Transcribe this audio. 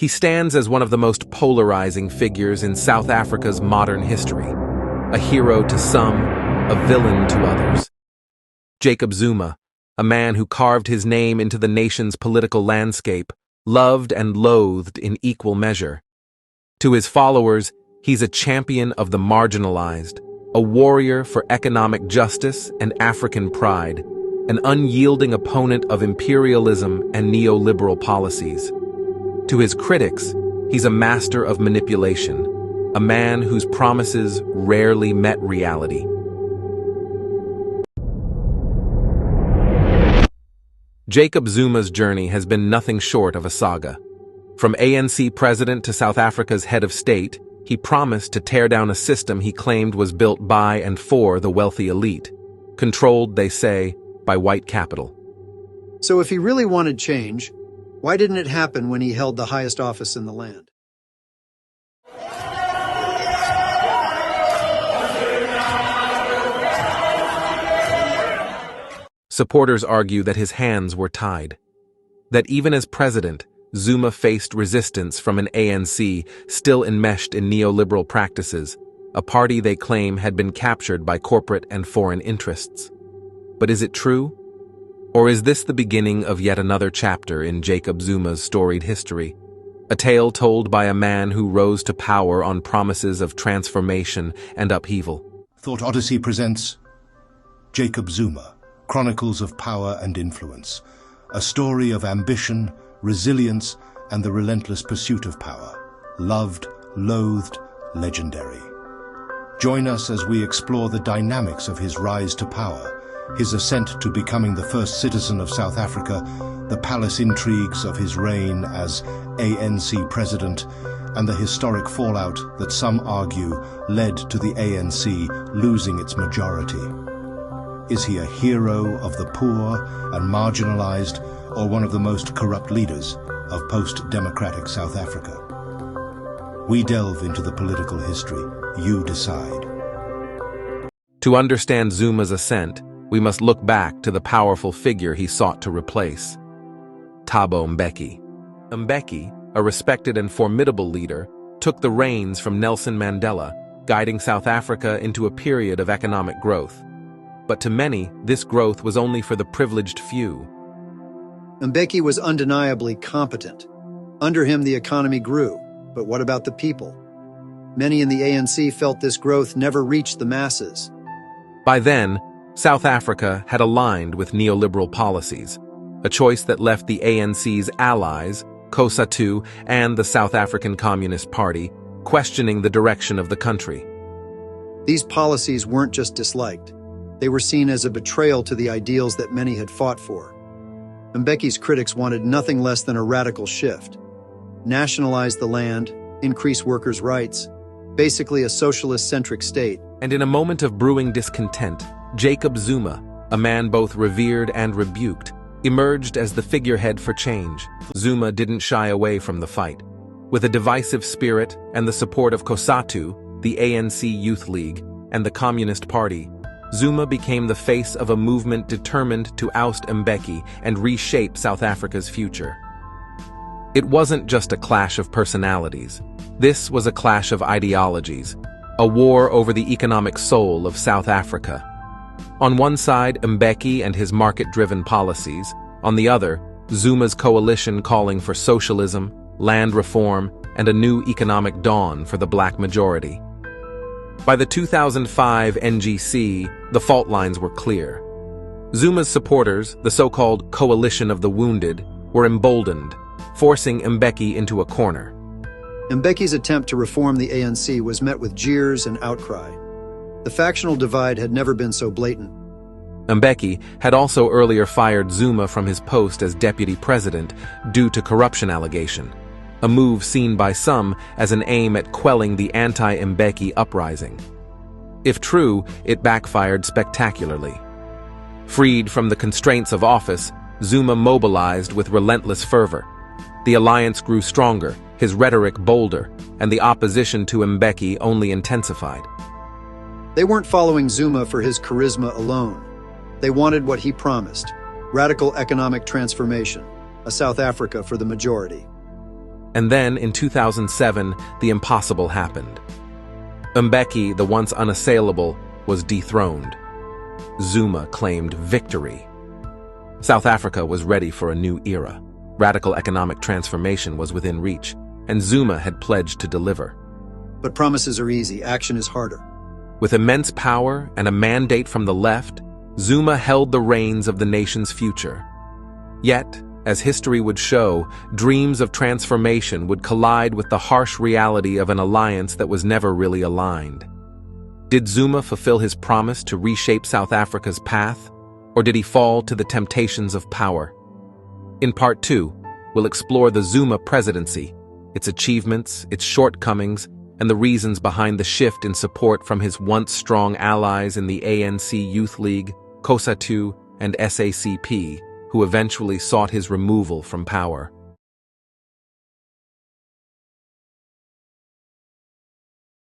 He stands as one of the most polarizing figures in South Africa's modern history. A hero to some, a villain to others. Jacob Zuma, a man who carved his name into the nation's political landscape, loved and loathed in equal measure. To his followers, he's a champion of the marginalized, a warrior for economic justice and African pride, an unyielding opponent of imperialism and neoliberal policies. To his critics, he's a master of manipulation, a man whose promises rarely met reality. Jacob Zuma's journey has been nothing short of a saga. From ANC president to South Africa's head of state, he promised to tear down a system he claimed was built by and for the wealthy elite, controlled, they say, by white capital. So if he really wanted change, why didn't it happen when he held the highest office in the land? Supporters argue that his hands were tied. That even as president, Zuma faced resistance from an ANC still enmeshed in neoliberal practices, a party they claim had been captured by corporate and foreign interests. But is it true? Or is this the beginning of yet another chapter in Jacob Zuma's storied history? A tale told by a man who rose to power on promises of transformation and upheaval. Thought Odyssey presents Jacob Zuma, Chronicles of Power and Influence, a story of ambition, resilience, and the relentless pursuit of power. Loved, loathed, legendary. Join us as we explore the dynamics of his rise to power, his ascent to becoming the first citizen of South Africa, the palace intrigues of his reign as ANC president, and the historic fallout that some argue led to the ANC losing its majority. Is he a hero of the poor and marginalized, or one of the most corrupt leaders of post-democratic South Africa? We delve into the political history. You decide. To understand Zuma's ascent, we must look back to the powerful figure he sought to replace. Thabo Mbeki. Mbeki, a respected and formidable leader, took the reins from Nelson Mandela, guiding South Africa into a period of economic growth. But to many, this growth was only for the privileged few. Mbeki was undeniably competent. Under him, the economy grew. But what about the people? Many in the ANC felt this growth never reached the masses. By then, South Africa had aligned with neoliberal policies, a choice that left the ANC's allies, COSATU and the South African Communist Party, questioning the direction of the country. These policies weren't just disliked. They were seen as a betrayal to the ideals that many had fought for. Mbeki's critics wanted nothing less than a radical shift. Nationalize the land, increase workers' rights, basically a socialist-centric state. And in a moment of brewing discontent, Jacob Zuma, a man both revered and rebuked, emerged as the figurehead for change. Zuma didn't shy away from the fight. With a divisive spirit and the support of COSATU, the ANC Youth League, and the Communist Party, Zuma became the face of a movement determined to oust Mbeki and reshape South Africa's future. It wasn't just a clash of personalities. This was a clash of ideologies, a war over the economic soul of South Africa. On one side, Mbeki and his market-driven policies. On the other, Zuma's coalition calling for socialism, land reform, and a new economic dawn for the black majority. By the 2005 NGC, the fault lines were clear. Zuma's supporters, the so-called Coalition of the Wounded, were emboldened, forcing Mbeki into a corner. Mbeki's attempt to reform the ANC was met with jeers and outcry. The factional divide had never been so blatant. Mbeki had also earlier fired Zuma from his post as deputy president due to corruption allegation, a move seen by some as an aim at quelling the anti-Mbeki uprising. If true, it backfired spectacularly. Freed from the constraints of office, Zuma mobilized with relentless fervor. The alliance grew stronger, his rhetoric bolder, and the opposition to Mbeki only intensified. They weren't following Zuma for his charisma alone. They wanted what he promised: radical economic transformation, a South Africa for the majority. And then, in 2007, the impossible happened. Mbeki, the once unassailable, was dethroned. Zuma claimed victory. South Africa was ready for a new era. Radical economic transformation was within reach, and Zuma had pledged to deliver. But promises are easy, action is harder. With immense power and a mandate from the left, Zuma held the reins of the nation's future. Yet, as history would show, dreams of transformation would collide with the harsh reality of an alliance that was never really aligned. Did Zuma fulfill his promise to reshape South Africa's path, or did he fall to the temptations of power? In Part 2, we'll explore the Zuma presidency, its achievements, its shortcomings, and the reasons behind the shift in support from his once strong allies in the ANC Youth League, COSATU, and SACP, who eventually sought his removal from power.